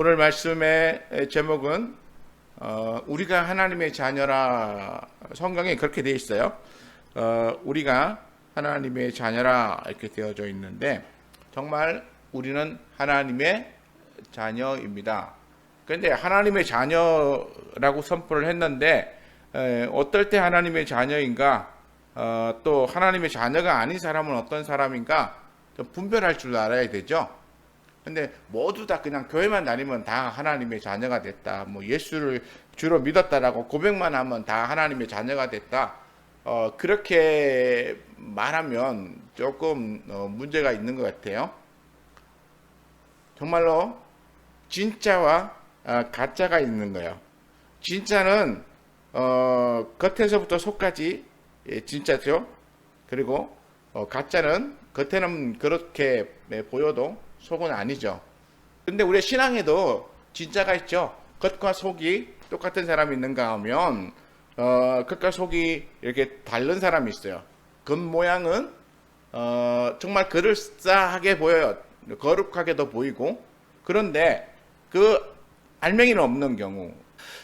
오늘 말씀의 제목은 우리가 하나님의 자녀라. 성경에 그렇게 되어 있어요. 우리가 하나님의 자녀라 이렇게 되어져 있는데 정말 우리는 하나님의 자녀입니다. 그런데 하나님의 자녀라고 선포를 했는데 어떨 때 하나님의 자녀인가, 또 하나님의 자녀가 아닌 사람은 어떤 사람인가 좀 분별할 줄 알아야 되죠. 근데 모두 다 그냥 교회만 다니면 다 하나님의 자녀가 됐다, 뭐 예수를 주로 믿었다라고 고백만 하면 다 하나님의 자녀가 됐다, 그렇게 말하면 조금 문제가 있는 것 같아요. 정말로 진짜와 가짜가 있는 거예요. 진짜는 겉에서부터 속까지 진짜죠. 그리고 가짜는 겉에는 그렇게 보여도 속은 아니죠. 근데 우리 신앙에도 진짜가 있죠. 겉과 속이 똑같은 사람이 있는가 하면 겉과 속이 이렇게 다른 사람이 있어요. 겉 모양은 정말 그럴싸하게 보여요. 거룩하게도 보이고. 그런데 그 알맹이는 없는 경우,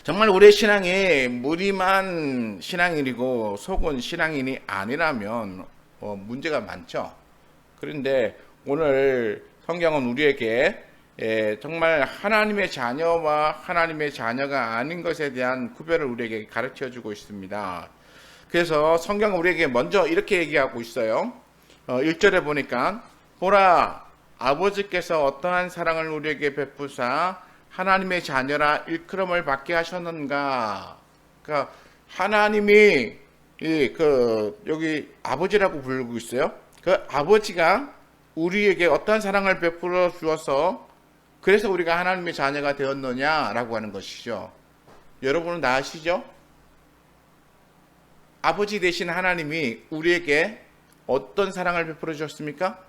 정말 우리의 신앙이 무림한 신앙인이고 속은 신앙인이 아니라면 문제가 많죠. 그런데 오늘 성경은 우리에게 정말 하나님의 자녀와 하나님의 자녀가 아닌 것에 대한 구별을 우리에게 가르쳐 주고 있습니다. 그래서 성경은 우리에게 먼저 이렇게 얘기하고 있어요. 1절에 보니까 보라, 아버지께서 어떠한 사랑을 우리에게 베푸사 하나님의 자녀라 일컬음을 받게 하셨는가. 그러니까 하나님이 여기 아버지라고 부르고 있어요. 그 아버지가 우리에게 어떠한 사랑을 베풀어 주어서 그래서 우리가 하나님의 자녀가 되었느냐라고 하는 것이죠. 여러분은 다 아시죠? 아버지 되신 하나님이 우리에게 어떤 사랑을 베풀어 주셨습니까?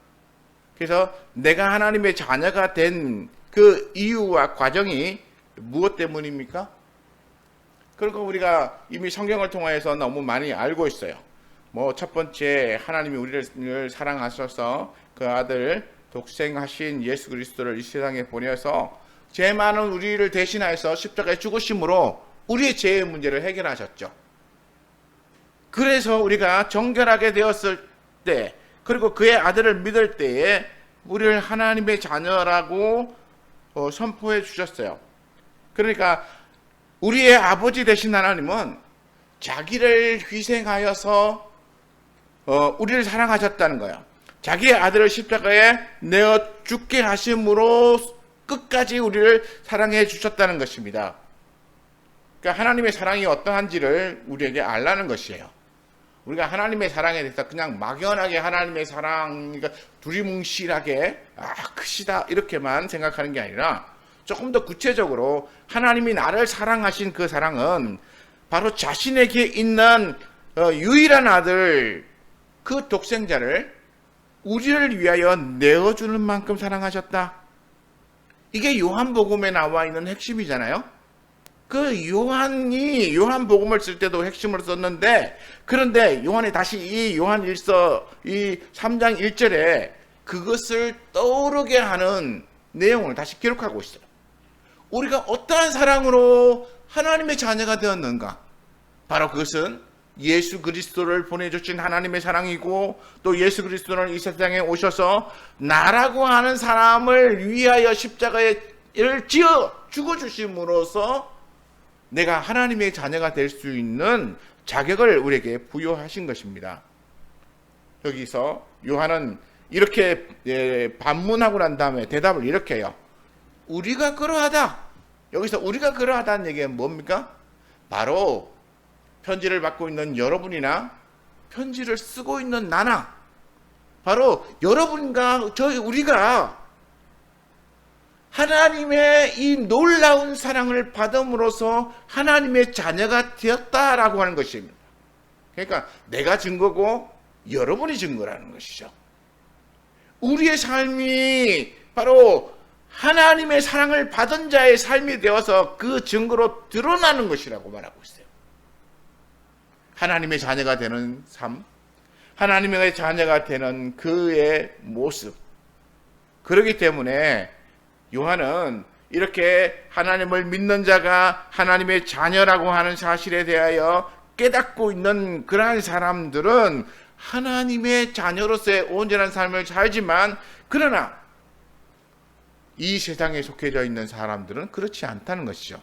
그래서 내가 하나님의 자녀가 된 그 이유와 과정이 무엇 때문입니까? 그러니까 우리가 이미 성경을 통해서 너무 많이 알고 있어요. 뭐 첫 번째, 하나님이 우리를 사랑하셔서 그 아들 독생하신 예수 그리스도를 이 세상에 보내서 죄 많은 우리를 대신하여서 십자가에 죽으심으로 우리의 죄의 문제를 해결하셨죠. 그래서 우리가 정결하게 되었을 때, 그리고 그의 아들을 믿을 때에 우리를 하나님의 자녀라고 선포해 주셨어요. 그러니까 우리의 아버지 되신 하나님은 자기를 희생하여서 우리를 사랑하셨다는 거예요. 자기의 아들을 십자가에 내어 죽게 하심으로 끝까지 우리를 사랑해 주셨다는 것입니다. 그러니까 하나님의 사랑이 어떠한지를 우리에게 알라는 것이에요. 우리가 하나님의 사랑에 대해서 그냥 막연하게 하나님의 사랑, 그러니까 두리뭉실하게 크시다 이렇게만 생각하는 게 아니라 조금 더 구체적으로 하나님이 나를 사랑하신 그 사랑은 바로 자신에게 있는 유일한 아들, 그 독생자를 우리를 위하여 내어주는 만큼 사랑하셨다. 이게 요한복음에 나와 있는 핵심이잖아요. 그 요한복음을 쓸 때도 핵심으로 썼는데, 그런데 요한이 다시 이 요한일서 이 3장 1절에 그것을 떠오르게 하는 내용을 다시 기록하고 있어요. 우리가 어떠한 사랑으로 하나님의 자녀가 되었는가? 바로 그것은 예수 그리스도를 보내주신 하나님의 사랑이고, 또 예수 그리스도는 이 세상에 오셔서 나라고 하는 사람을 위하여 십자가에 지어 죽어주심으로써 내가 하나님의 자녀가 될 수 있는 자격을 우리에게 부여하신 것입니다. 여기서 요한은 이렇게 반문하고 난 다음에 대답을 이렇게 해요. 우리가 그러하다. 여기서 우리가 그러하다는 얘기는 뭡니까? 바로 편지를 받고 있는 여러분이나 편지를 쓰고 있는 나나, 바로 여러분과 우리가 하나님의 이 놀라운 사랑을 받음으로써 하나님의 자녀가 되었다라고 하는 것입니다. 그러니까 내가 증거고 여러분이 증거라는 것이죠. 우리의 삶이 바로 하나님의 사랑을 받은 자의 삶이 되어서 그 증거로 드러나는 것이라고 말하고 있어요. 하나님의 자녀가 되는 삶, 하나님의 자녀가 되는 그의 모습. 그렇기 때문에 요한은 이렇게 하나님을 믿는 자가 하나님의 자녀라고 하는 사실에 대하여 깨닫고 있는 그러한 사람들은 하나님의 자녀로서의 온전한 삶을 살지만, 그러나 이 세상에 속해져 있는 사람들은 그렇지 않다는 것이죠.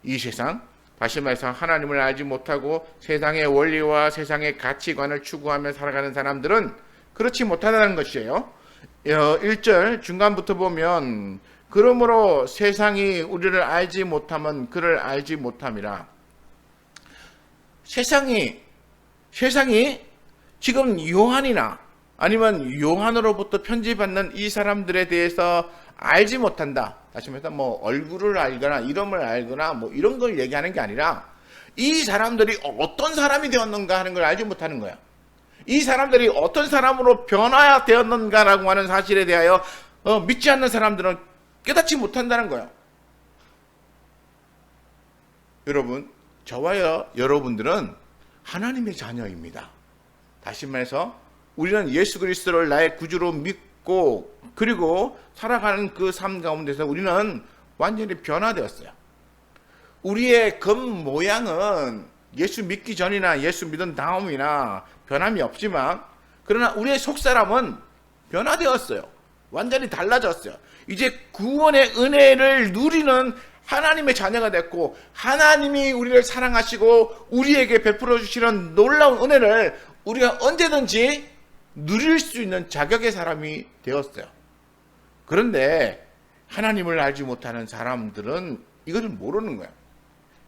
이 세상, 다시 말해서 하나님을 알지 못하고 세상의 원리와 세상의 가치관을 추구하며 살아가는 사람들은 그렇지 못하다는 것이에요. 1절 중간부터 보면, 그러므로 세상이 우리를 알지 못하면 그를 알지 못함이라. 세상이 지금 요한이나 아니면 요한으로부터 편지받는 이 사람들에 대해서 알지 못한다. 다시 말해서 뭐 얼굴을 알거나 이름을 알거나 뭐 이런 걸 얘기하는 게 아니라, 이 사람들이 어떤 사람이 되었는가 하는 걸 알지 못하는 거야. 이 사람들이 어떤 사람으로 변화되었는가라고 하는 사실에 대하여 믿지 않는 사람들은 깨닫지 못한다는 거야. 여러분, 저와 여러분들은 하나님의 자녀입니다. 다시 말해서 우리는 예수 그리스도를 나의 구주로 믿고 그리고 살아가는 그 삶 가운데서 우리는 완전히 변화되었어요. 우리의 겉모양은 예수 믿기 전이나 예수 믿은 다음이나 변함이 없지만, 그러나 우리의 속사람은 변화되었어요. 완전히 달라졌어요. 이제 구원의 은혜를 누리는 하나님의 자녀가 됐고, 하나님이 우리를 사랑하시고 우리에게 베풀어 주시는 놀라운 은혜를 우리가 언제든지 누릴 수 있는 자격의 사람이 되었어요. 그런데 하나님을 알지 못하는 사람들은 이것을 모르는 거예요.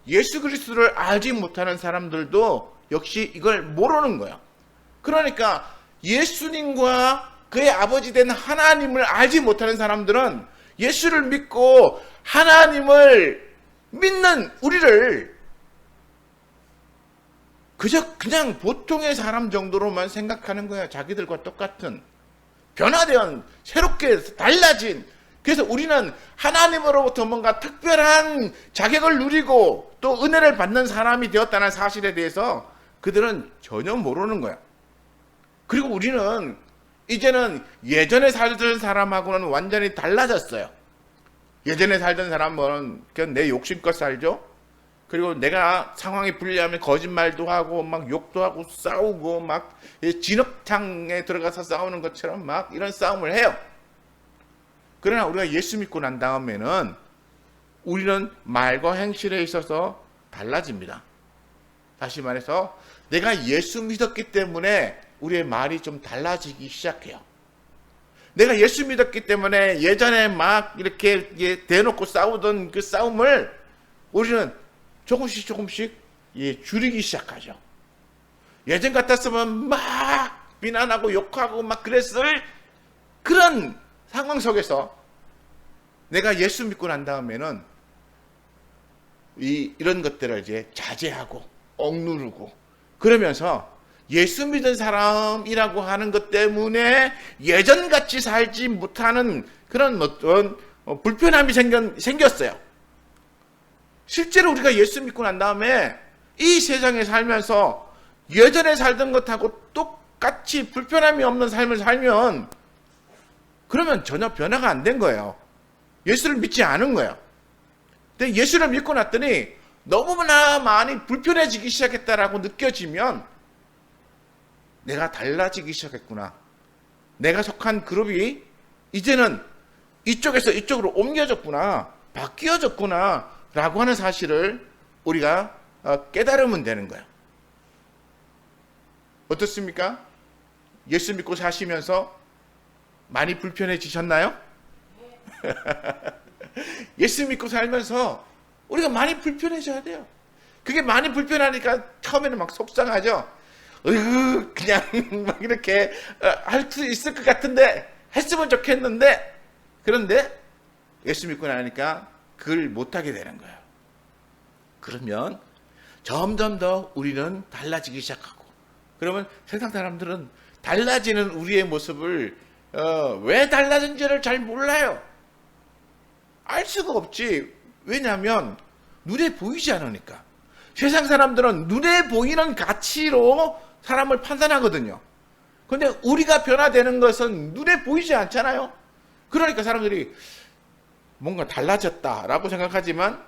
예수 그리스도를 알지 못하는 사람들도 역시 이걸 모르는 거예요. 그러니까 예수님과 그의 아버지 된 하나님을 알지 못하는 사람들은 예수를 믿고 하나님을 믿는 우리를 그냥 보통의 사람 정도로만 생각하는 거야. 자기들과 똑같은, 변화된, 새롭게 달라진. 그래서 우리는 하나님으로부터 뭔가 특별한 자격을 누리고 또 은혜를 받는 사람이 되었다는 사실에 대해서 그들은 전혀 모르는 거야. 그리고 우리는 이제는 예전에 살던 사람하고는 완전히 달라졌어요. 예전에 살던 사람은 그냥 내 욕심껏 살죠. 그리고 내가 상황이 불리하면 거짓말도 하고 막 욕도 하고 싸우고 막 진흙탕에 들어가서 싸우는 것처럼 막 이런 싸움을 해요. 그러나 우리가 예수 믿고 난 다음에는 우리는 말과 행실에 있어서 달라집니다. 다시 말해서 내가 예수 믿었기 때문에 우리의 말이 좀 달라지기 시작해요. 내가 예수 믿었기 때문에 예전에 막 이렇게 대놓고 싸우던 그 싸움을 우리는 조금씩 줄이기 시작하죠. 예전 같았으면 막 비난하고 욕하고 막 그랬을 그런 상황 속에서 내가 예수 믿고 난 다음에는 이런 것들을 이제 자제하고 억누르고 그러면서 예수 믿은 사람이라고 하는 것 때문에 예전같이 살지 못하는 그런 어떤 불편함이 생겼어요. 실제로 우리가 예수 믿고 난 다음에 이 세상에 살면서 예전에 살던 것하고 똑같이 불편함이 없는 삶을 살면 그러면 전혀 변화가 안 된 거예요. 예수를 믿지 않은 거예요. 근데 예수를 믿고 났더니 너무나 많이 불편해지기 시작했다라고 느껴지면 내가 달라지기 시작했구나. 내가 속한 그룹이 이제는 이쪽에서 이쪽으로 옮겨졌구나. 바뀌어졌구나. 라고 하는 사실을 우리가 깨달으면 되는 거예요. 어떻습니까? 예수 믿고 사시면서 많이 불편해지셨나요? 예수 믿고 살면서 우리가 많이 불편해져야 돼요. 그게 많이 불편하니까 처음에는 막 속상하죠. 그냥 막 이렇게 할 수 있을 것 같은데 했으면 좋겠는데, 그런데 예수 믿고 나니까 그걸 못하게 되는 거예요. 그러면 점점 더 우리는 달라지기 시작하고, 그러면 세상 사람들은 달라지는 우리의 모습을 왜 달라진지를 잘 몰라요. 알 수가 없지. 왜냐하면 눈에 보이지 않으니까. 세상 사람들은 눈에 보이는 가치로 사람을 판단하거든요. 그런데 우리가 변화되는 것은 눈에 보이지 않잖아요. 그러니까 사람들이 뭔가 달라졌다라고 생각하지만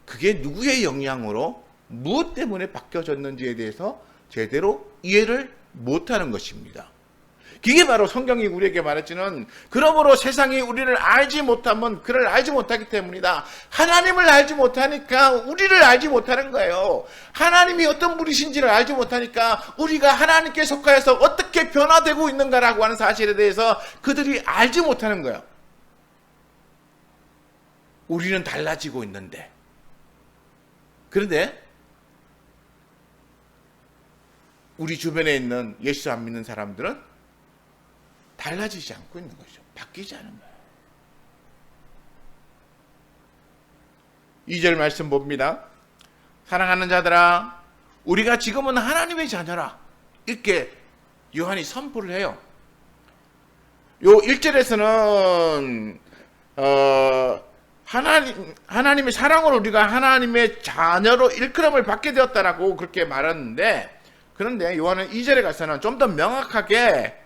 그게 누구의 영향으로 무엇 때문에 바뀌어졌는지에 대해서 제대로 이해를 못하는 것입니다. 그게 바로 성경이 우리에게 말했지는 그러므로 세상이 우리를 알지 못하면 그를 알지 못하기 때문이다. 하나님을 알지 못하니까 우리를 알지 못하는 거예요. 하나님이 어떤 분이신지를 알지 못하니까 우리가 하나님께 속하여서 어떻게 변화되고 있는가라고 하는 사실에 대해서 그들이 알지 못하는 거예요. 우리는 달라지고 있는데, 그런데 우리 주변에 있는 예수 안 믿는 사람들은 달라지지 않고 있는 것이죠. 바뀌지 않은 거예요. 2절 말씀 봅니다. 사랑하는 자들아, 우리가 지금은 하나님의 자녀라. 이렇게 요한이 선포를 해요. 요 1절에서는 하나님의 사랑으로 우리가 하나님의 자녀로 일컬음을 받게 되었다라고 그렇게 말하는데, 그런데 요한은 2절에 가서는 좀 더 명확하게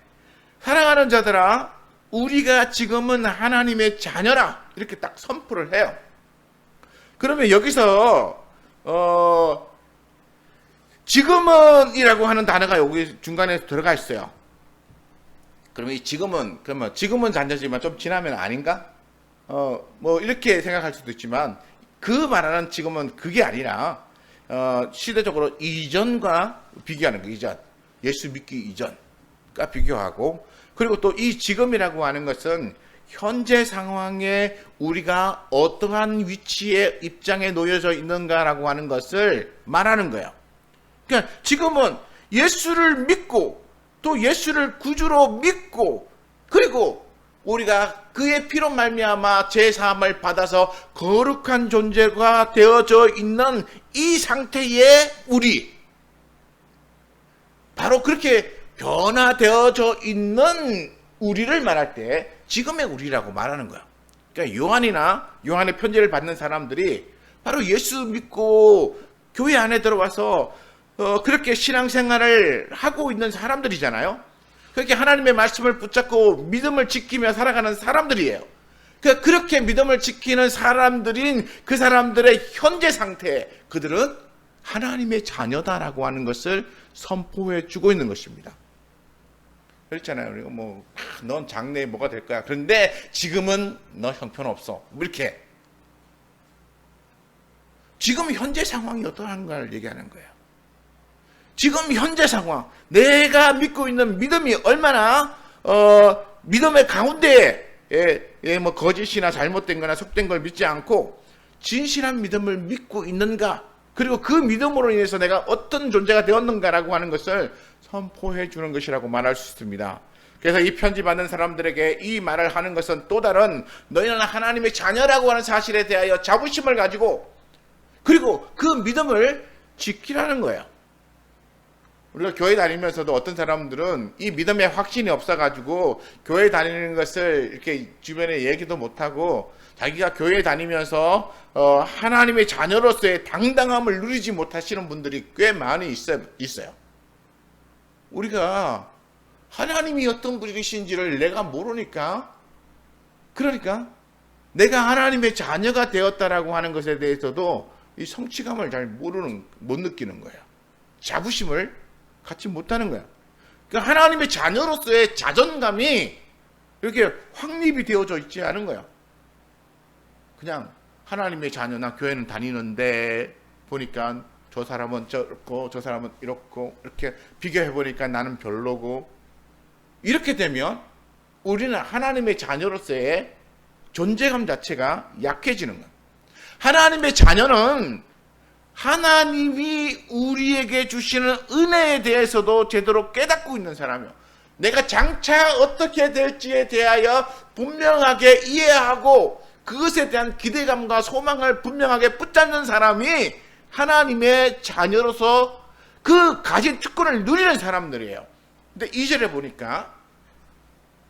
사랑하는 자들아, 우리가 지금은 하나님의 자녀라 이렇게 딱 선포를 해요. 그러면 여기서 지금은이라고 하는 단어가 여기 중간에 들어가 있어요. 그러면 이 지금은 자녀지만 좀 지나면 아닌가? 뭐 이렇게 생각할 수도 있지만 그 말하는 지금은 그게 아니라 시대적으로 이전과 비교하는 거, 이전, 예수 믿기 이전과 비교하고, 그리고 또 이 지금이라고 하는 것은 현재 상황에 우리가 어떠한 위치에 입장에 놓여져 있는가라고 하는 것을 말하는 거예요. 그러니까 지금은 예수를 믿고 또 예수를 구주로 믿고, 그리고 우리가 그의 피로 말미암아 죄 사함을 받아서 거룩한 존재가 되어져 있는 이 상태의 우리, 바로 그렇게 변화되어져 있는 우리를 말할 때 지금의 우리라고 말하는 거야. 그러니까 요한의 편지를 받는 사람들이 바로 예수 믿고 교회 안에 들어와서 그렇게 신앙생활을 하고 있는 사람들이잖아요. 그렇게 하나님의 말씀을 붙잡고 믿음을 지키며 살아가는 사람들이에요. 그러니까 그렇게 믿음을 지키는 사람들인 그 사람들의 현재 상태, 그들은 하나님의 자녀다라고 하는 것을 선포해 주고 있는 것입니다. 그렇잖아요. 우리가 넌 장래에 뭐가 될 거야. 그런데 지금은 너 형편없어. 뭐 이렇게. 지금 현재 상황이 어떠한가를 얘기하는 거예요. 지금 현재 상황, 내가 믿고 있는 믿음이 얼마나 믿음의 가운데에 뭐 거짓이나 잘못된 거나 속된 걸 믿지 않고 진실한 믿음을 믿고 있는가, 그리고 그 믿음으로 인해서 내가 어떤 존재가 되었는가라고 하는 것을 선포해 주는 것이라고 말할 수 있습니다. 그래서 이 편지 받는 사람들에게 이 말을 하는 것은 또 다른 너희는 하나님의 자녀라고 하는 사실에 대하여 자부심을 가지고, 그리고 그 믿음을 지키라는 거예요. 우리가 교회 다니면서도 어떤 사람들은 이 믿음에 확신이 없어가지고 교회 다니는 것을 이렇게 주변에 얘기도 못하고 자기가 교회 다니면서 하나님의 자녀로서의 당당함을 누리지 못하시는 분들이 꽤 많이 있어요. 우리가 하나님이 어떤 분이신지를 내가 모르니까, 그러니까 내가 하나님의 자녀가 되었다라고 하는 것에 대해서도 이 성취감을 잘 못 느끼는 거예요. 자부심을 갖지 못하는 거야. 그러니까 하나님의 자녀로서의 자존감이 이렇게 확립이 되어져 있지 않은 거야. 그냥 하나님의 자녀나 교회는 다니는데 보니까 저 사람은 저렇고 저 사람은 이렇고, 이렇게 비교해 보니까 나는 별로고, 이렇게 되면 우리는 하나님의 자녀로서의 존재감 자체가 약해지는 거야. 하나님의 자녀는 하나님이 우리에게 주시는 은혜에 대해서도 제대로 깨닫고 있는 사람이요, 내가 장차 어떻게 될지에 대하여 분명하게 이해하고 그것에 대한 기대감과 소망을 분명하게 붙잡는 사람이 하나님의 자녀로서 그 가진 특권을 누리는 사람들이에요. 근데 2절에 보니까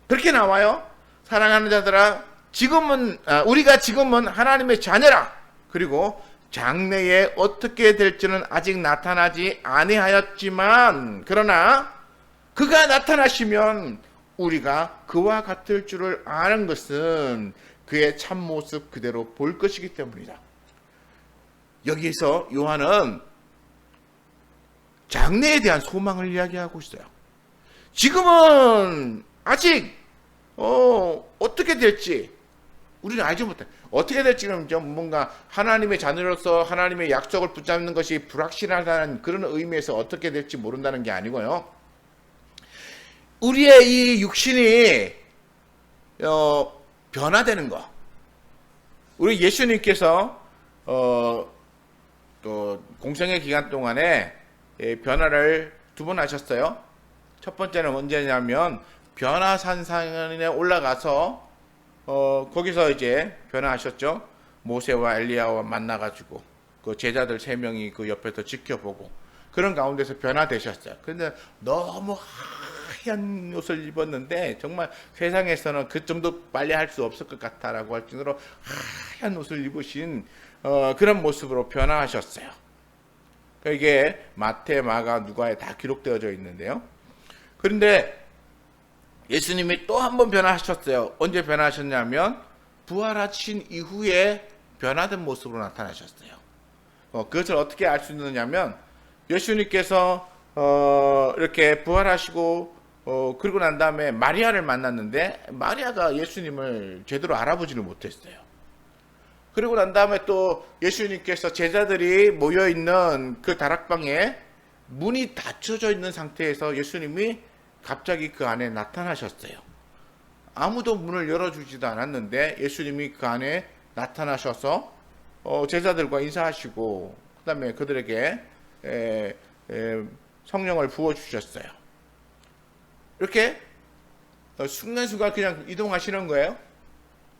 그렇게 나와요. 사랑하는 자들아, 우리가 지금은 하나님의 자녀라. 그리고 장래에 어떻게 될지는 아직 나타나지 아니하였지만 그러나 그가 나타나시면 우리가 그와 같을 줄을 아는 것은 그의 참모습 그대로 볼 것이기 때문이다. 여기서 요한은 장래에 대한 소망을 이야기하고 있어요. 지금은 아직 어떻게 될지 우리는 알지 못해. 어떻게 될지는 좀 뭔가 하나님의 자녀로서 하나님의 약속을 붙잡는 것이 불확실하다는 그런 의미에서 어떻게 될지 모른다는 게 아니고요. 우리의 이 육신이 변화되는 거. 우리 예수님께서 또 공생의 기간 동안에 변화를 두 번 하셨어요. 첫 번째는 언제냐면 변화산상에 올라가서 거기서 이제 변화하셨죠. 모세와 엘리야와 만나가지고 그 제자들 3명이 그 옆에서 지켜보고 그런 가운데서 변화되셨어요. 그런데 너무 하얀 옷을 입었는데 정말 세상에서는 그 정도 빨리 할 수 없을 것 같다라고 할 정도로 하얀 옷을 입으신 그런 모습으로 변화하셨어요. 이게 마태, 마가, 누가에 다 기록되어져 있는데요. 그런데 예수님이 또 한 번 변화하셨어요. 언제 변화하셨냐면 부활하신 이후에 변화된 모습으로 나타나셨어요. 그것을 어떻게 알 수 있느냐면 예수님께서 이렇게 부활하시고 그러고 난 다음에 마리아를 만났는데 마리아가 예수님을 제대로 알아보지를 못했어요. 그리고 난 다음에 또 예수님께서 제자들이 모여있는 그 다락방에 문이 닫혀져 있는 상태에서 예수님이 갑자기 그 안에 나타나셨어요. 아무도 문을 열어주지도 않았는데 예수님이 그 안에 나타나셔서 제자들과 인사하시고 그 다음에 그들에게 성령을 부어주셨어요. 이렇게 순간순간 그냥 이동하시는 거예요.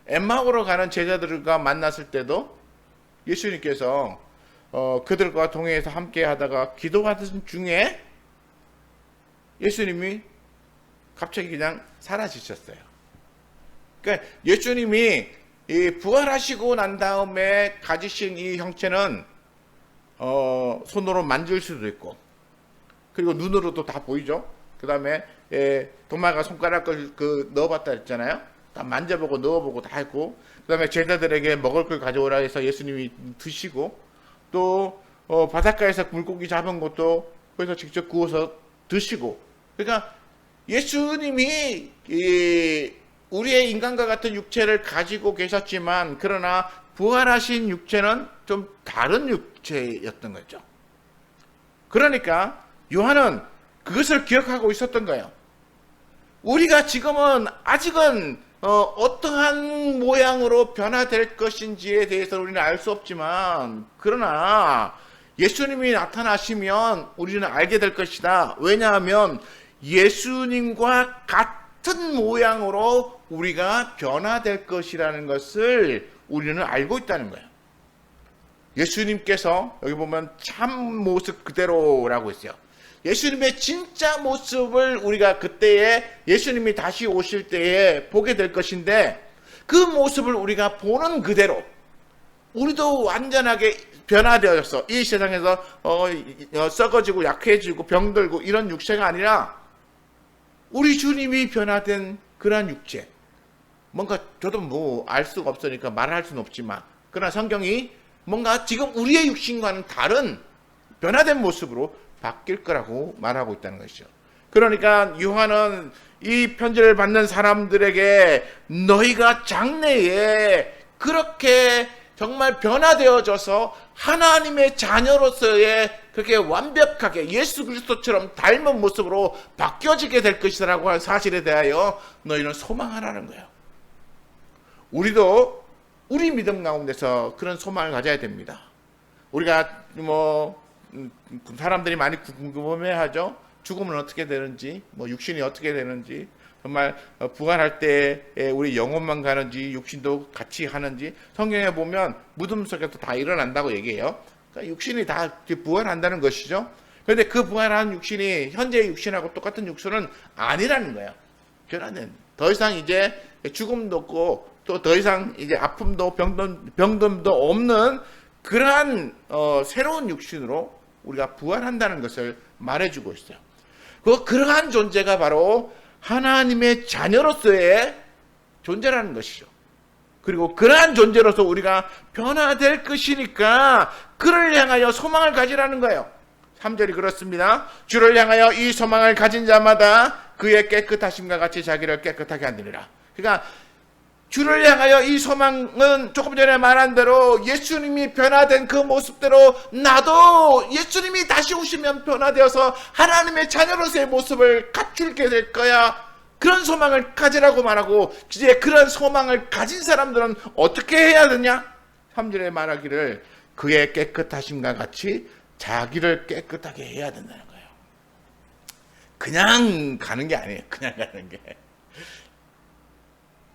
엠마오로 가는 제자들과 만났을 때도 예수님께서 그들과 동행해서 함께 하다가 기도하던 중에 예수님이 갑자기 그냥 사라지셨어요. 그러니까 예수님이 부활하시고 난 다음에 가지신 이 형체는 손으로 만질 수도 있고 그리고 눈으로도 다 보이죠. 그 다음에 도마가 손가락을 넣어봤다 했잖아요. 다 만져보고 넣어보고 다 했고 그 다음에 제자들에게 먹을 걸 가져오라 해서 예수님이 드시고 또 바닷가에서 물고기 잡은 것도 거기서 직접 구워서 드시고 그러니까 예수님이 우리의 인간과 같은 육체를 가지고 계셨지만 그러나 부활하신 육체는 좀 다른 육체였던 거죠. 그러니까 요한은 그것을 기억하고 있었던 거예요. 우리가 지금은 아직은 어떠한 모양으로 변화될 것인지에 대해서 우리는 알 수 없지만 그러나 예수님이 나타나시면 우리는 알게 될 것이다. 왜냐하면 예수님과 같은 모양으로 우리가 변화될 것이라는 것을 우리는 알고 있다는 거예요. 예수님께서 여기 보면 참 모습 그대로라고 했어요. 예수님의 진짜 모습을 우리가 그때에 예수님이 다시 오실 때에 보게 될 것인데 그 모습을 우리가 보는 그대로 우리도 완전하게 변화되어졌어. 이 세상에서 썩어지고 약해지고 병들고 이런 육체가 아니라 우리 주님이 변화된 그러한 육체. 뭔가 저도 뭐 알 수가 없으니까 말할 수는 없지만 그러나 성경이 뭔가 지금 우리의 육신과는 다른 변화된 모습으로 바뀔 거라고 말하고 있다는 것이죠. 그러니까 요한은 이 편지를 받는 사람들에게 너희가 장래에 그렇게 정말 변화되어져서 하나님의 자녀로서의 그렇게 완벽하게 예수 그리스도처럼 닮은 모습으로 바뀌어지게 될 것이라고 하는 사실에 대하여 너희는 소망하라는 거예요. 우리도 우리 믿음 가운데서 그런 소망을 가져야 됩니다. 우리가 사람들이 많이 궁금해하죠. 죽으면 어떻게 되는지, 육신이 어떻게 되는지, 정말 부활할 때 우리 영혼만 가는지 육신도 같이 하는지 성경에 보면 무덤 속에서 다 일어난다고 얘기해요. 그러니까 육신이 다 부활한다는 것이죠. 그런데 그 부활한 육신이 현재의 육신하고 똑같은 육신은 아니라는 거예요. 변화는 더 이상 이제 죽음도 없고 또 더 이상 이제 아픔도 병듦도 없는 그러한 새로운 육신으로 우리가 부활한다는 것을 말해주고 있어요. 그러한 존재가 바로 하나님의 자녀로서의 존재라는 것이죠. 그리고 그러한 존재로서 우리가 변화될 것이니까 그를 향하여 소망을 가지라는 거예요. 3절이 그렇습니다. 주를 향하여 이 소망을 가진 자마다 그의 깨끗하심과 같이 자기를 깨끗하게 하느니라. 그러니까 주를 향하여 이 소망은 조금 전에 말한 대로 예수님이 변화된 그 모습대로 나도 예수님이 다시 오시면 변화되어서 하나님의 자녀로서의 모습을 갖추게 될 거야. 그런 소망을 가지라고 말하고, 이제 그런 소망을 가진 사람들은 어떻게 해야 되냐? 3절에 말하기를 그의 깨끗하심과 같이 자기를 깨끗하게 해야 된다는 거예요. 그냥 가는 게 아니에요. 그냥 가는 게.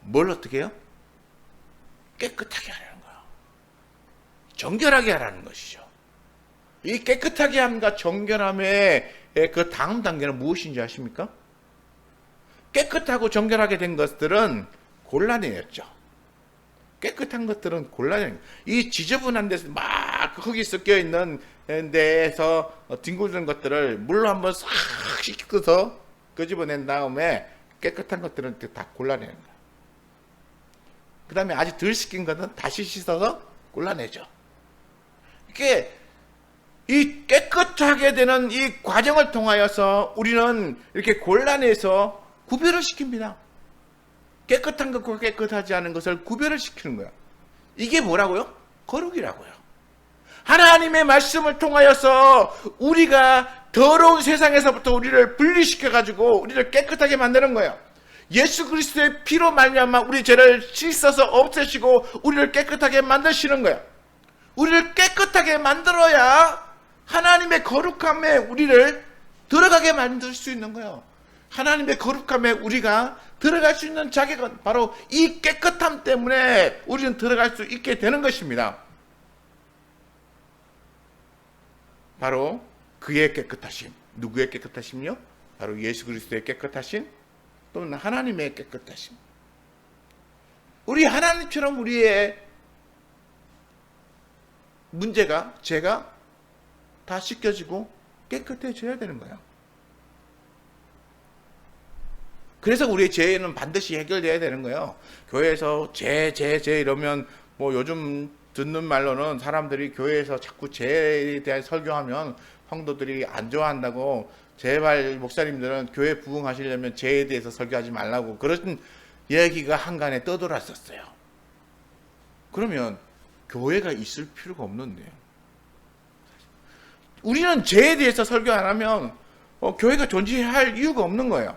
뭘 어떻게 해요? 깨끗하게 하라는 거예요. 정결하게 하라는 것이죠. 이 깨끗하게 함과 정결함의 그 다음 단계는 무엇인지 아십니까? 깨끗하고 정결하게 된 것들은 곤란해졌죠. 깨끗한 것들은 곤란해요. 이 지저분한 데서 막 흙이 섞여 있는 데에서 뒹굴는 것들을 물로 한번 싹 씻어서 끄집어낸 다음에 깨끗한 것들은 다 곤란해요. 그 다음에 아직 덜 씻긴 것은 다시 씻어서 곤란해져. 이게 이 깨끗하게 되는 이 과정을 통하여서 우리는 이렇게 곤란해서 구별을 시킵니다. 깨끗한 것과 깨끗하지 않은 것을 구별을 시키는 거야. 이게 뭐라고요? 거룩이라고요. 하나님의 말씀을 통하여서 우리가 더러운 세상에서부터 우리를 분리시켜가지고 우리를 깨끗하게 만드는 거예요. 예수 그리스도의 피로 말미암아 우리 죄를 씻어서 없애시고 우리를 깨끗하게 만드시는 거예요. 우리를 깨끗하게 만들어야 하나님의 거룩함에 우리를 들어가게 만들 수 있는 거예요. 하나님의 거룩함에 우리가 들어갈 수 있는 자격은 바로 이 깨끗함 때문에 우리는 들어갈 수 있게 되는 것입니다. 바로 그의 깨끗하심. 누구의 깨끗하심요? 바로 예수 그리스도의 깨끗하심, 또는 하나님의 깨끗하심. 우리 하나님처럼 우리의 문제가, 죄가 다 씻겨지고 깨끗해져야 되는 거예요. 그래서 우리의 죄는 반드시 해결돼야 되는 거예요. 교회에서 죄 이러면 뭐 요즘 듣는 말로는 사람들이 교회에서 자꾸 죄에 대한 설교하면 성도들이 안 좋아한다고, 제발 목사님들은 교회 부흥하시려면 죄에 대해서 설교하지 말라고 그런 얘기가 한간에 떠돌았었어요. 그러면 교회가 있을 필요가 없는데요. 우리는 죄에 대해서 설교 안 하면 교회가 존재할 이유가 없는 거예요.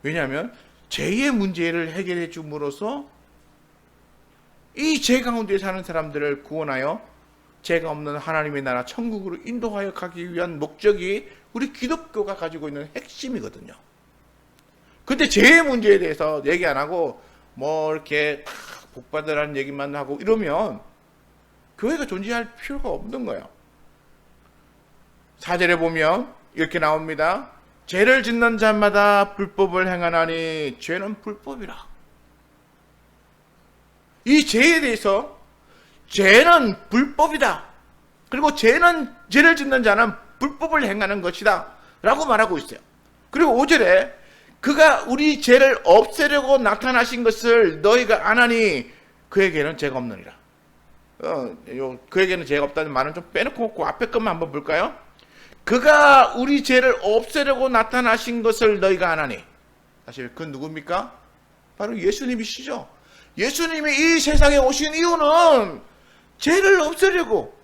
왜냐하면 죄의 문제를 해결해 줌으로써 이 죄 가운데 사는 사람들을 구원하여 죄가 없는 하나님의 나라 천국으로 인도하여 가기 위한 목적이 우리 기독교가 가지고 있는 핵심이거든요. 근데 죄의 문제에 대해서 얘기 안 하고 뭐 이렇게 복 받으라는 얘기만 하고 이러면 교회가 존재할 필요가 없는 거예요. 4절에 보면 이렇게 나옵니다. 죄를 짓는 자마다 불법을 행하나니 죄는 불법이라. 이 죄에 대해서 죄는 불법이다. 그리고 죄를 짓는 자는 불법을 행하는 것이다 라고 말하고 있어요. 그리고 5절에 그가 우리 죄를 없애려고 나타나신 것을 너희가 아나니 그에게는 죄가 없느니라. 그에게는 죄가 없다는 말은 좀 빼놓고 앞에 것만 한번 볼까요? 그가 우리 죄를 없애려고 나타나신 것을 너희가 아나니. 사실 그 누굽니까? 바로 예수님이시죠. 예수님이 이 세상에 오신 이유는 죄를 없애려고.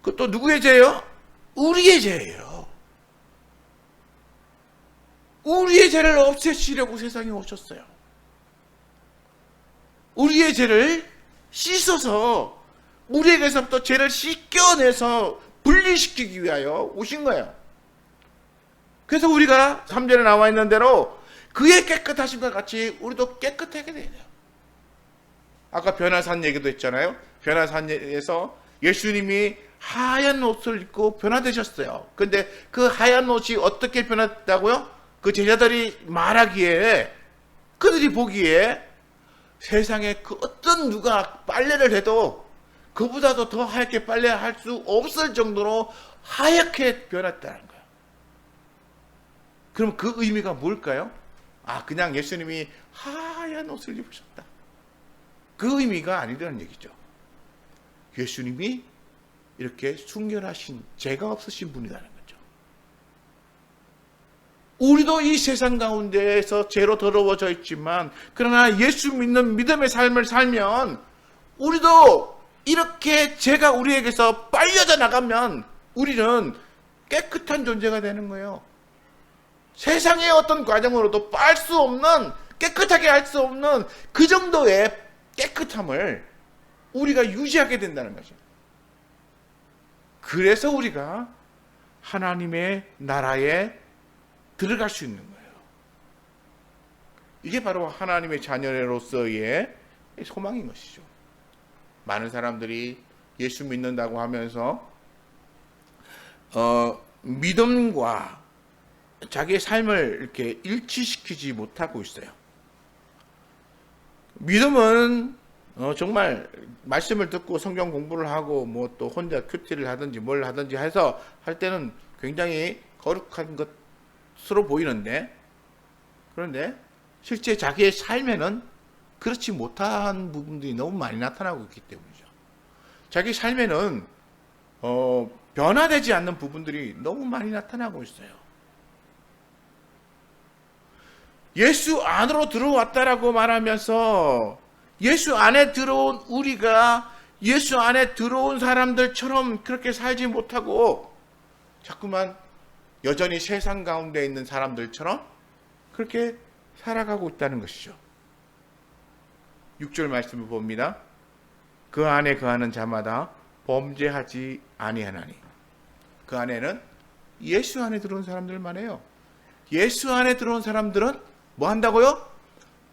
그것도 누구의 죄예요? 우리의 죄예요. 우리의 죄를 없애시려고 세상에 오셨어요. 우리의 죄를 씻어서 우리에게서부터 죄를 씻겨내서 분리시키기 위하여 오신 거예요. 그래서 우리가 3절에 나와 있는 대로 그의 깨끗하심과 같이 우리도 깨끗하게 돼야 돼요. 아까 변화산 얘기도 했잖아요. 변화산에서 예수님이 하얀 옷을 입고 변화되셨어요. 근데 그 하얀 옷이 어떻게 변했다고요? 그 제자들이 말하기에, 그들이 보기에 세상에 그 어떤 누가 빨래를 해도 그보다도 더 하얗게 빨래할 수 없을 정도로 하얗게 변했다는 거예요. 그럼 그 의미가 뭘까요? 그냥 예수님이 하얀 옷을 입으셨다, 그 의미가 아니라는 얘기죠. 예수님이 이렇게 순결하신, 죄가 없으신 분이라는 거죠. 우리도 이 세상 가운데에서 죄로 더러워져 있지만, 그러나 예수 믿는 믿음의 삶을 살면 우리도 이렇게 죄가 우리에게서 빨려져 나가면 우리는 깨끗한 존재가 되는 거예요. 세상의 어떤 과정으로도 빨 수 없는, 깨끗하게 할 수 없는 그 정도의 깨끗함을 우리가 유지하게 된다는 거죠. 그래서 우리가 하나님의 나라에 들어갈 수 있는 거예요. 이게 바로 하나님의 자녀로서의 소망인 것이죠. 많은 사람들이 예수 믿는다고 하면서 믿음과 자기의 삶을 이렇게 일치시키지 못하고 있어요. 믿음은 정말 말씀을 듣고 성경 공부를 하고 뭐 또 혼자 큐티를 하든지 뭘 하든지 해서 할 때는 굉장히 거룩한 것으로 보이는데, 그런데 실제 자기의 삶에는 그렇지 못한 부분들이 너무 많이 나타나고 있기 때문이죠. 자기 삶에는 변화되지 않는 부분들이 너무 많이 나타나고 있어요. 예수 안으로 들어왔다라고 말하면서 예수 안에 들어온 우리가 예수 안에 들어온 사람들처럼 그렇게 살지 못하고 자꾸만 여전히 세상 가운데 있는 사람들처럼 그렇게 살아가고 있다는 것이죠. 6절 말씀을 봅니다. 그 안에 거하는 자마다 범죄하지 아니하나니. 그 안에는 예수 안에 들어온 사람들만 해요. 예수 안에 들어온 사람들은 뭐 한다고요?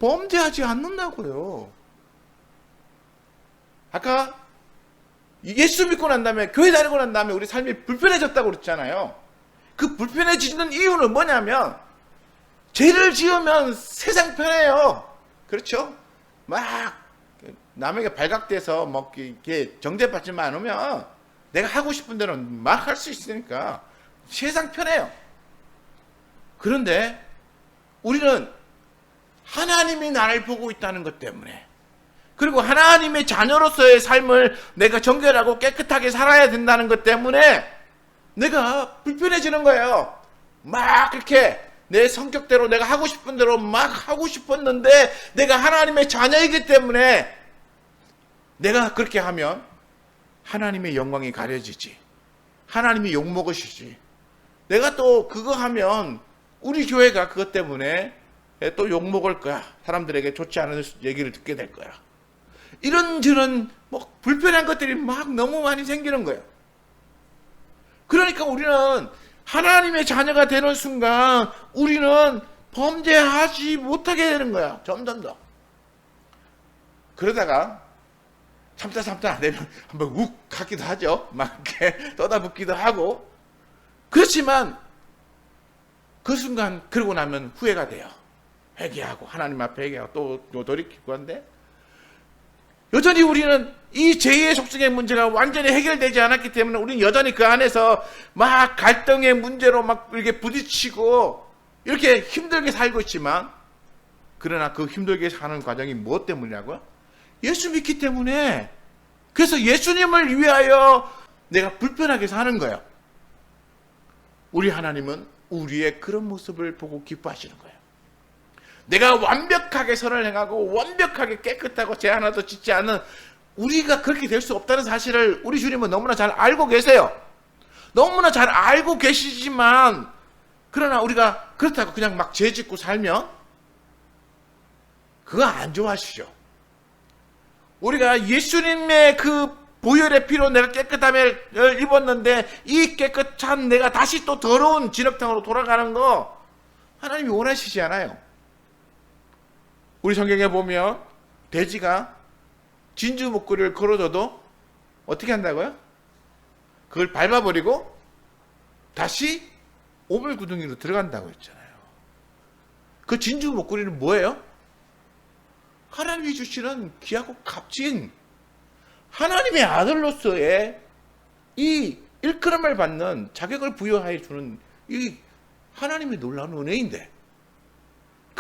범죄하지 않는다고요. 아까 예수 믿고 난 다음에, 교회 다니고 난 다음에 우리 삶이 불편해졌다고 그랬잖아요. 그 불편해지는 이유는 뭐냐면, 죄를 지으면 세상 편해요. 그렇죠? 막 남에게 발각돼서 막 이렇게 정죄받지만 않으면 내가 하고 싶은 대로 막 할 수 있으니까 세상 편해요. 그런데 우리는 하나님이 나를 보고 있다는 것 때문에, 그리고 하나님의 자녀로서의 삶을 내가 정결하고 깨끗하게 살아야 된다는 것 때문에 내가 불편해지는 거예요. 막 이렇게 내 성격대로 내가 하고 싶은 대로 막 하고 싶었는데, 내가 하나님의 자녀이기 때문에 내가 그렇게 하면 하나님의 영광이 가려지지, 하나님이 욕먹으시지. 내가 또 그거 하면 우리 교회가 그것 때문에 또 욕먹을 거야. 사람들에게 좋지 않은 얘기를 듣게 될 거야. 이런저런 뭐 불편한 것들이 막 너무 많이 생기는 거예요. 그러니까 우리는 하나님의 자녀가 되는 순간 우리는 범죄하지 못하게 되는 거야. 점점 더. 그러다가 참다 안 되면 한번 욱 하기도 하죠. 막 이렇게 떠다붙기도 하고. 그렇지만 그 순간 그러고 나면 후회가 돼요. 회개하고 하나님 앞에 회개하고 또 돌이키고 한데, 여전히 우리는 이 죄의 속성의 문제가 완전히 해결되지 않았기 때문에 우리는 여전히 그 안에서 막 갈등의 문제로 막 이렇게 부딪히고 이렇게 힘들게 살고 있지만, 그러나 그 힘들게 사는 과정이 무엇 때문이냐고요? 예수 믿기 때문에. 그래서 예수님을 위하여 내가 불편하게 사는 거예요. 우리 하나님은 우리의 그런 모습을 보고 기뻐하시는 거예요. 내가 완벽하게 선을 행하고 완벽하게 깨끗하고 죄 하나도 짓지 않은 우리가 그렇게 될 수 없다는 사실을 우리 주님은 너무나 잘 알고 계세요. 너무나 잘 알고 계시지만, 그러나 우리가 그렇다고 그냥 막 죄 짓고 살면 그거 안 좋아하시죠. 우리가 예수님의 그 보혈의 피로 내가 깨끗함을 입었는데 이 깨끗한 내가 다시 또 더러운 진흙탕으로 돌아가는 거 하나님이 원하시지 않아요. 우리 성경에 보면 돼지가 진주 목걸이를 걸어줘도 어떻게 한다고요? 그걸 밟아버리고 다시 오물구덩이로 들어간다고 했잖아요. 그 진주 목걸이는 뭐예요? 하나님이 주시는 귀하고 값진 하나님의 아들로서의 이 일컬음을 받는 자격을 부여해 주는 이 하나님의 놀라운 은혜인데,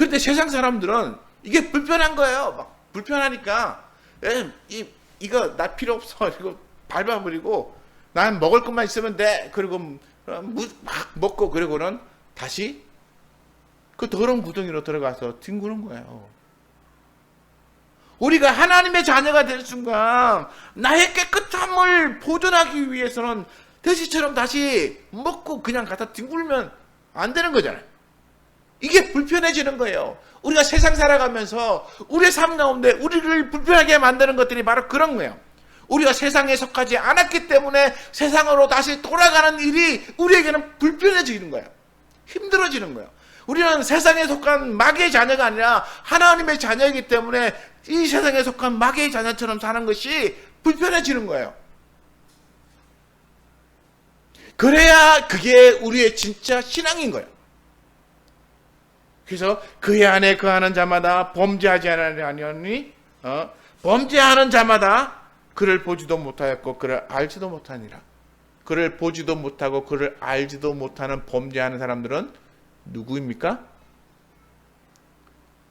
그런데 세상 사람들은 이게 불편한 거예요. 막 불편하니까 이거 나 필요 없어. 이거 밟아버리고 난 먹을 것만 있으면 돼. 그리고 막 먹고 그러고는 다시 그 더러운 구덩이로 들어가서 뒹구는 거예요. 우리가 하나님의 자녀가 될 순간 나의 깨끗한 물 보존하기 위해서는 돼지처럼 다시 먹고 그냥 갖다 뒹굴면 안 되는 거잖아요. 이게 불편해지는 거예요. 우리가 세상 살아가면서 우리의 삶 가운데 우리를 불편하게 만드는 것들이 바로 그런 거예요. 우리가 세상에 속하지 않았기 때문에 세상으로 다시 돌아가는 일이 우리에게는 불편해지는 거예요. 힘들어지는 거예요. 우리는 세상에 속한 마귀의 자녀가 아니라 하나님의 자녀이기 때문에 이 세상에 속한 마귀의 자녀처럼 사는 것이 불편해지는 거예요. 그래야 그게 우리의 진짜 신앙인 거예요. 그래서 그의 안에 거하는 자마다 범죄하지 아니하니 범죄하는 자마다 그를 보지도 못하였고 그를 알지도 못하니라. 그를 보지도 못하고 그를 알지도 못하는 범죄하는 사람들은 누구입니까?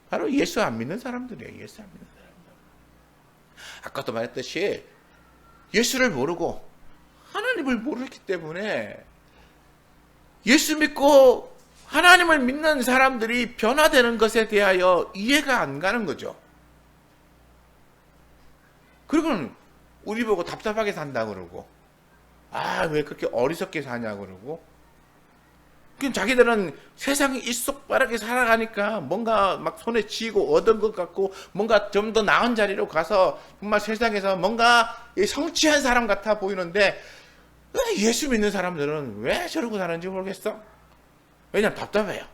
바로 예수 안 믿는 사람들이에요. 예수 안 믿는 사람들. 아까도 말했듯이 예수를 모르고 하나님을 모르기 때문에 예수 믿고 하나님을 믿는 사람들이 변화되는 것에 대하여 이해가 안 가는 거죠. 그리고는 우리 보고 답답하게 산다고 그러고 왜 그렇게 어리석게 사냐고 그러고 그냥 자기들은 세상이 일속빠르게 살아가니까 뭔가 막 손에 쥐고 얻은 것 같고 뭔가 좀 더 나은 자리로 가서 정말 세상에서 뭔가 성취한 사람 같아 보이는데 예수 믿는 사람들은 왜 저러고 사는지 모르겠어. 왜냐면 답답해요.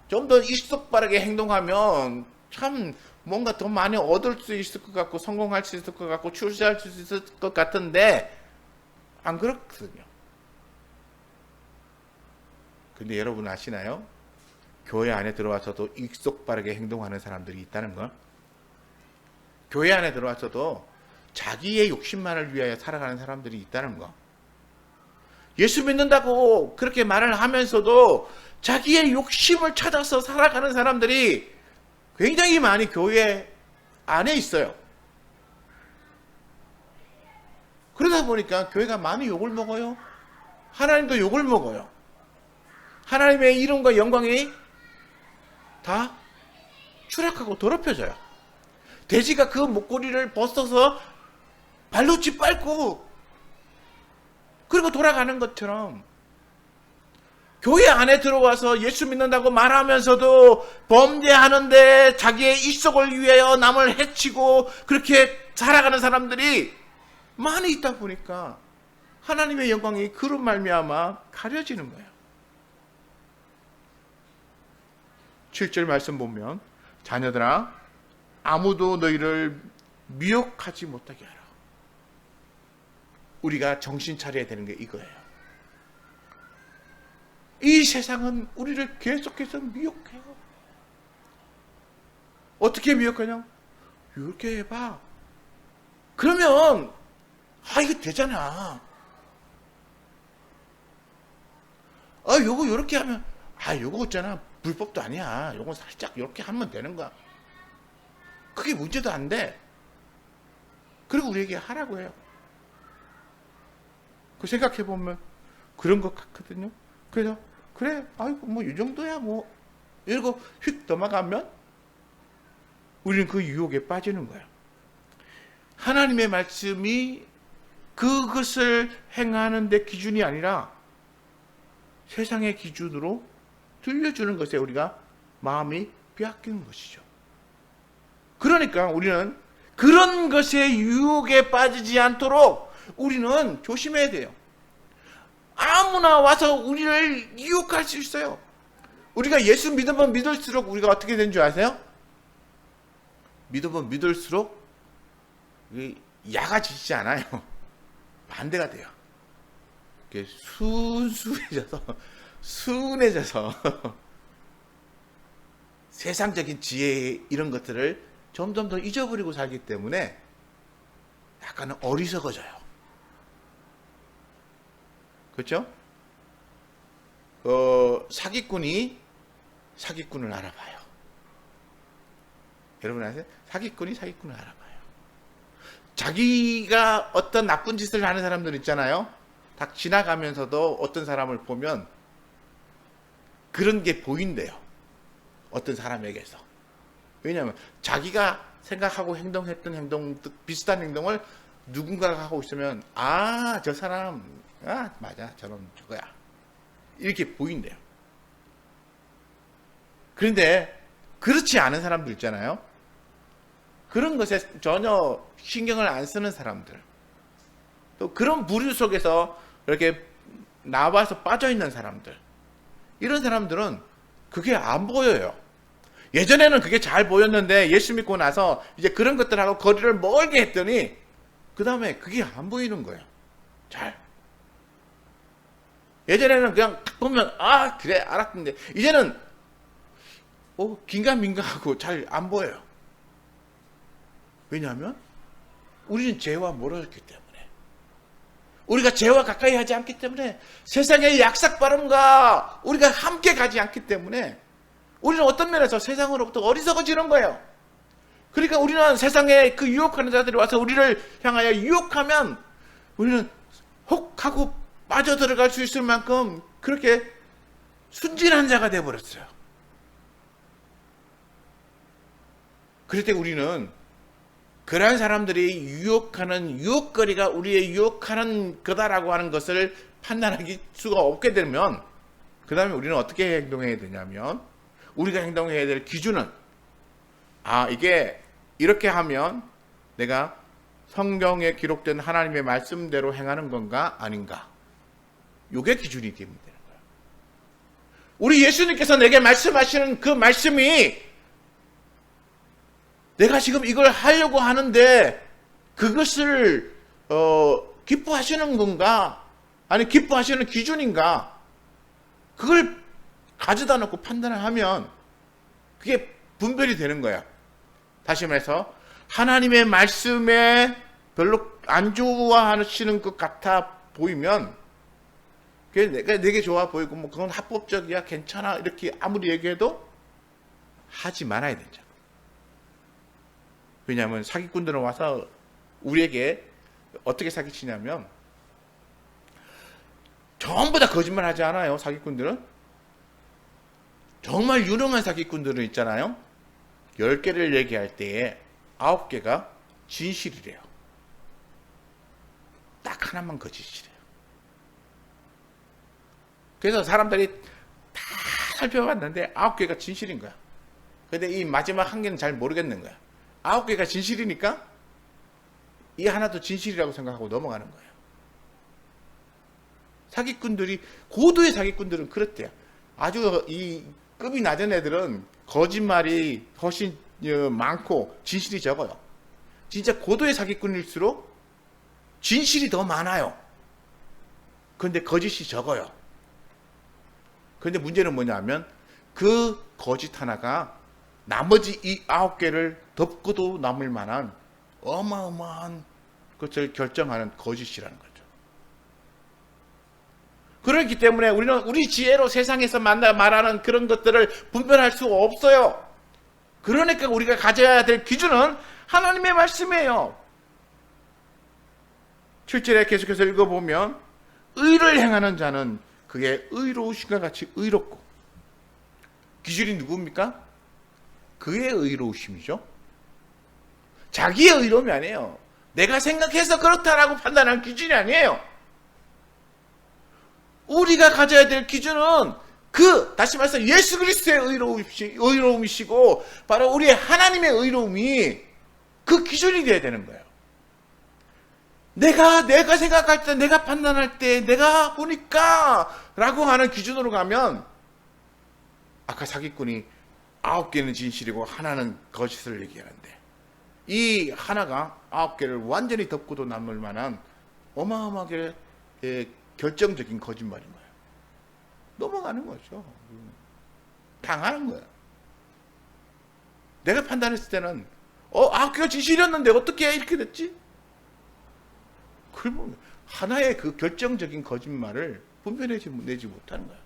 좀 더 일속빠르게 행동하면 참 뭔가 더 많이 얻을 수 있을 것 같고 성공할 수 있을 것 같고 출세할 수 있을 것 같은데 안 그렇거든요. 근데 여러분 아시나요? 교회 안에 들어와서도 일속빠르게 행동하는 사람들이 있다는 걸. 교회 안에 들어와서도 자기의 욕심만을 위하여 살아가는 사람들이 있다는 거. 예수 믿는다고 그렇게 말을 하면서도 자기의 욕심을 찾아서 살아가는 사람들이 굉장히 많이 교회 안에 있어요. 그러다 보니까 교회가 많이 욕을 먹어요. 하나님도 욕을 먹어요. 하나님의 이름과 영광이 다 추락하고 더럽혀져요. 돼지가 그 목걸이를 벗어서 발로 짓밟고 그리고 돌아가는 것처럼 교회 안에 들어와서 예수 믿는다고 말하면서도 범죄하는데 자기의 일속을 위하여 남을 해치고 그렇게 살아가는 사람들이 많이 있다 보니까 하나님의 영광이 그로 말미암아 가려지는 거예요. 7절 말씀 보면 자녀들아 아무도 너희를 미혹하지 못하게 하라. 우리가 정신 차려야 되는 게 이거예요. 이 세상은 우리를 계속해서 미혹해요. 어떻게 미혹하냐? 이렇게 해봐. 그러면 이거 되잖아. 요거 이렇게 하면 요거 있잖아. 불법도 아니야. 요거 살짝 이렇게 하면 되는 거야. 그게 문제도 안 돼. 그리고 우리에게 하라고 해요. 그 생각해 보면 그런 것 같거든요. 그래서 그래, 뭐 이 정도야 뭐 이러고 휙 넘어가면 우리는 그 유혹에 빠지는 거예요. 하나님의 말씀이 그것을 행하는 데 기준이 아니라 세상의 기준으로 들려주는 것에 우리가 마음이 빼앗기는 것이죠. 그러니까 우리는 그런 것의 유혹에 빠지지 않도록 우리는 조심해야 돼요. 아무나 와서 우리를 유혹할 수 있어요. 우리가 예수 믿으면 믿을수록 우리가 어떻게 되는 줄 아세요? 믿으면 믿을수록 야가지지 않아요. 반대가 돼요. 순해져서 세상적인 지혜 이런 것들을 점점 더 잊어버리고 살기 때문에 약간은 어리석어져요. 그렇죠? 사기꾼이 사기꾼을 알아봐요. 여러분 아세요? 사기꾼이 사기꾼을 알아봐요. 자기가 어떤 나쁜 짓을 하는 사람들 있잖아요. 딱 지나가면서도 어떤 사람을 보면 그런 게 보인대요. 어떤 사람에게서. 왜냐하면 자기가 생각하고 행동했던 행동, 비슷한 행동을 누군가가 하고 있으면 아, 저 사람 맞아, 저런 저거야, 이렇게 보인대요. 그런데 그렇지 않은 사람들 있잖아요. 그런 것에 전혀 신경을 안 쓰는 사람들, 또 그런 부류 속에서 이렇게 나와서 빠져 있는 사람들, 이런 사람들은 그게 안 보여요. 예전에는 그게 잘 보였는데 예수 믿고 나서 이제 그런 것들하고 거리를 멀게 했더니 그 다음에 그게 안 보이는 거예요. 잘. 예전에는 그냥 딱 보면 아, 그래, 알았는데 이제는 긴가민가하고 잘 안 보여요. 왜냐하면 우리는 죄와 멀어졌기 때문에, 우리가 죄와 가까이 하지 않기 때문에, 세상의 약삭빠름과 우리가 함께 가지 않기 때문에 우리는 어떤 면에서 세상으로부터 어리석어지는 거예요. 그러니까 우리는 세상에 그 유혹하는 자들이 와서 우리를 향하여 유혹하면 우리는 혹 하고 빠져들어갈 수 있을 만큼 그렇게 순진한 자가 되어버렸어요. 그럴 때 우리는 그러한 사람들이 유혹하는 유혹거리가 우리의 유혹하는 거다라고 하는 것을 판단하기 수가 없게 되면, 그 다음에 우리는 어떻게 행동해야 되냐면, 우리가 행동해야 될 기준은 이게 이렇게 하면 내가 성경에 기록된 하나님의 말씀대로 행하는 건가 아닌가, 이게 기준이 되면 되는 거예요. 우리 예수님께서 내게 말씀하시는 그 말씀이 내가 지금 이걸 하려고 하는데 그것을 기뻐하시는 건가, 아니 기뻐하시는 기준인가, 그걸 가져다 놓고 판단을 하면 그게 분별이 되는 거야. 다시 말해서 하나님의 말씀에 별로 안 좋아하시는 것 같아 보이면, 그게 내게 좋아 보이고 뭐 그건 합법적이야, 괜찮아, 이렇게 아무리 얘기해도 하지 말아야 되죠. 왜냐하면 사기꾼들은 와서 우리에게 어떻게 사기치냐면, 전부 다 거짓말 하지 않아요. 사기꾼들은 정말 유능한 사기꾼들은 있잖아요. 10개를 얘기할 때에 9개가 진실이래요. 딱 하나만 거짓이래요. 그래서 사람들이 다 살펴봤는데 9개가 진실인 거야. 근데 이 마지막 한 개는 잘 모르겠는 거야. 9개가 진실이니까 이 하나도 진실이라고 생각하고 넘어가는 거예요. 사기꾼들이, 고도의 사기꾼들은 그렇대요. 아주 이 급이 낮은 애들은 거짓말이 훨씬 많고 진실이 적어요. 진짜 고도의 사기꾼일수록 진실이 더 많아요. 그런데 거짓이 적어요. 그런데 문제는 뭐냐면 그 거짓 하나가 나머지 이 9개를 덮고도 남을 만한 어마어마한 것을 결정하는 거짓이라는 거죠. 그렇기 때문에 우리는 우리 지혜로 세상에서 말하는 그런 것들을 분별할 수가 없어요. 그러니까 우리가 가져야 될 기준은 하나님의 말씀이에요. 7절에 계속해서 읽어보면, 의를 행하는 자는 그게 의로우신것 같이 의롭고, 기준이 누굽니까? 그의 의로우심이죠. 자기의 의로움이 아니에요. 내가 생각해서 그렇다라고 판단한 기준이 아니에요. 우리가 가져야 될 기준은 다시 말해서 예수 그리스도의 의로움이시고 바로 우리의 하나님의 의로움이 그 기준이 되어야 되는 거예요. 내가 생각할 때, 내가 판단할 때, 내가 보니까 라고 하는 기준으로 가면, 아까 사기꾼이 9개는 진실이고 하나는 거짓을 얘기하는데, 이 하나가 9개를 완전히 덮고도 남을 만한 어마어마하게 결정적인 거짓말인 거예요. 넘어가는 거죠. 당하는 거예요. 내가 판단했을 때는 9개가 진실이었는데 어떻게 이렇게 됐지? 그러면 하나의 그 결정적인 거짓말을 분별내지 못하는 거예요.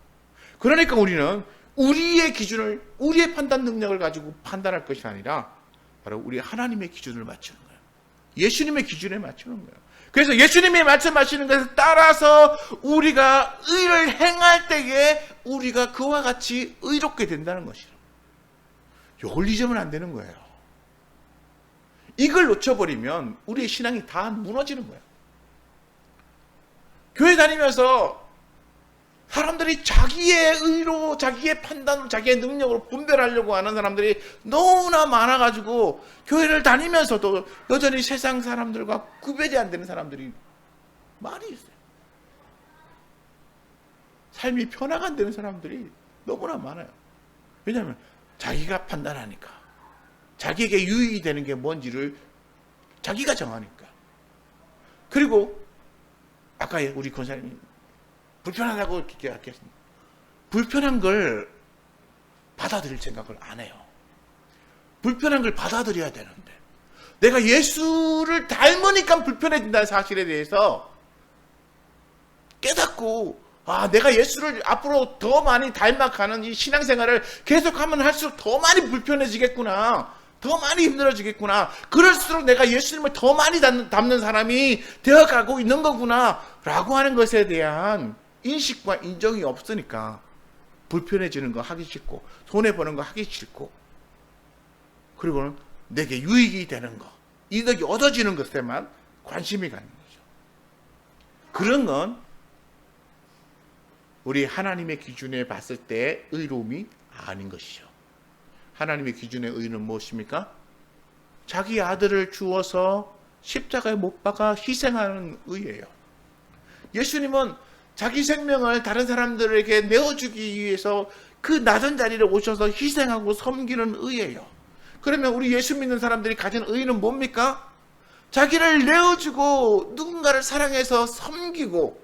그러니까 우리는 우리의 기준을, 우리의 판단 능력을 가지고 판단할 것이 아니라 바로 우리 하나님의 기준을 맞추는 거예요. 예수님의 기준에 맞추는 거예요. 그래서 예수님이 말씀하시는 것에 따라서 우리가 의를 행할 때에 우리가 그와 같이 의롭게 된다는 것이죠. 이걸 잊으면 안 되는 거예요. 이걸 놓쳐버리면 우리의 신앙이 다 무너지는 거예요. 교회 다니면서 사람들이 자기의 의로, 자기의 판단으로, 자기의 능력으로 분별하려고 하는 사람들이 너무나 많아가지고 교회를 다니면서도 여전히 세상 사람들과 구별이 안 되는 사람들이 많이 있어요. 삶이 변화가 안 되는 사람들이 너무나 많아요. 왜냐하면 자기가 판단하니까, 자기에게 유익이 되는 게 뭔지를 자기가 정하니까. 그리고 아까 우리 권사님이 불편하다고 얘기했습니다. 불편한 걸 받아들일 생각을 안 해요. 불편한 걸 받아들여야 되는데, 내가 예수를 닮으니까 불편해진다는 사실에 대해서 깨닫고, 내가 예수를 앞으로 더 많이 닮아가는 이 신앙생활을 계속하면 할수록 더 많이 불편해지겠구나, 더 많이 힘들어지겠구나, 그럴수록 내가 예수님을 더 많이 닮는 사람이 되어가고 있는 거구나 라고 하는 것에 대한 인식과 인정이 없으니까 불편해지는 거 하기 싫고, 손해보는 거 하기 싫고, 그리고는 내게 유익이 되는 거, 이득이 얻어지는 것에만 관심이 가는 거죠. 그런 건 우리 하나님의 기준에 봤을 때 의로움이 아닌 것이죠. 하나님의 기준의 의는 무엇입니까? 자기 아들을 주어서 십자가에 못 박아 희생하는 의예요. 예수님은 자기 생명을 다른 사람들에게 내어주기 위해서 그 낮은 자리를 오셔서 희생하고 섬기는 의예요. 그러면 우리 예수 믿는 사람들이 가진 의는 뭡니까? 자기를 내어주고 누군가를 사랑해서 섬기고,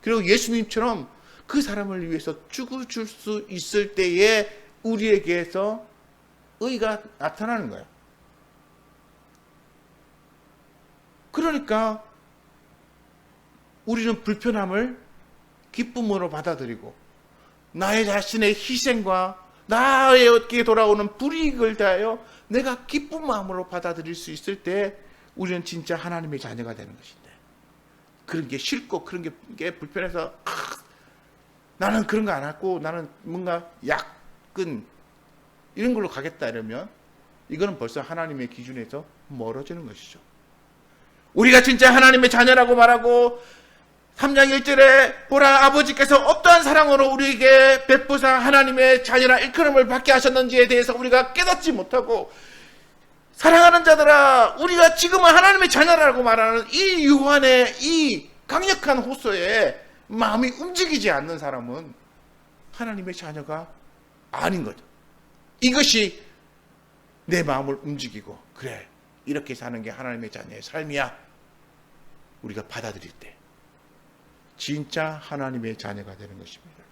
그리고 예수님처럼 그 사람을 위해서 죽어줄 수 있을 때에 우리에게서 의가 나타나는 거예요. 그러니까 우리는 불편함을 기쁨으로 받아들이고, 나의 자신의 희생과 나에게 돌아오는 불이익을 대하여 내가 기쁜 마음으로 받아들일 수 있을 때 우리는 진짜 하나님의 자녀가 되는 것인데, 그런 게 싫고 그런 게 불편해서 나는 그런 거 안 하고 나는 뭔가 약근 이런 걸로 가겠다 이러면 이거는 벌써 하나님의 기준에서 멀어지는 것이죠. 우리가 진짜 하나님의 자녀라고 말하고 3장 1절에 보라, 아버지께서 어떠한 사랑으로 우리에게 베푸사 하나님의 자녀라 일컬음을 받게 하셨는지에 대해서 우리가 깨닫지 못하고, 사랑하는 자들아, 우리가 지금은 하나님의 자녀라고 말하는 이 요한의 이 강력한 호소에 마음이 움직이지 않는 사람은 하나님의 자녀가 아닌 거죠. 이것이 내 마음을 움직이고, 그래, 이렇게 사는 게 하나님의 자녀의 삶이야, 우리가 받아들일 때 진짜 하나님의 자녀가 되는 것입니다.